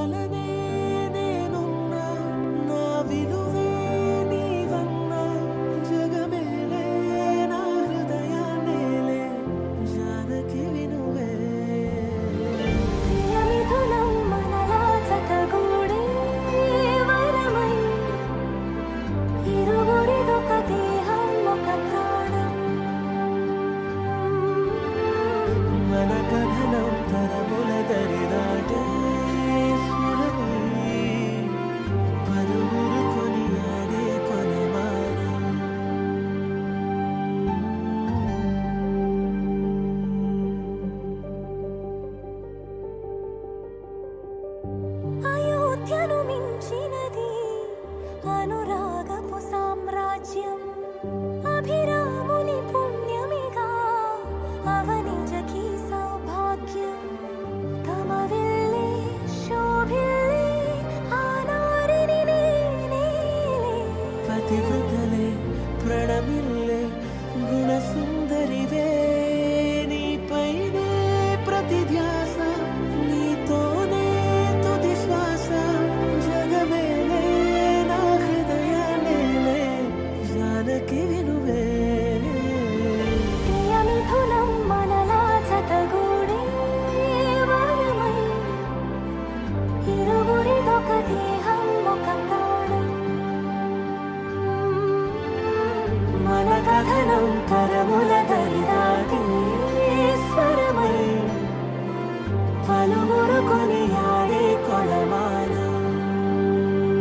వలనే నేనున్నా నా విలువే నీవన్నా జగమేలే నా హృదయాన్నేలే జానకి వినువే ప్రియమిథునం మనలా జతగూడే వరమై ఇరువురిదొక దేహం ఒక ప్రాణం మన కథనం తరముల దరిదాటే స్వరమై పలువురు కొనియాడే కొలమానం అయోధ్యను మించినది అనురాగపు సామ్రాజ్యం అభిరాముని పుణ్యమిగా అవనిజకి సౌభాగ్యం తమ వెళ్ళే శోభిల్లే ఆనారిని నేనేలే పతివ్రతలే ప్రణమిల్లే గుణసుందరివే నీపైనే ప్రతి ధ్యాస నీతోనే తుది శ్వాస జగమేలే నా హృదయాన్నేలే జానకి వినువే ప్రియమిథునం మనలా జతగూడే వరమై ఇరువురిదొక దేహం ఒక ప్రాణం మన కథనం తరముల దరిదాటే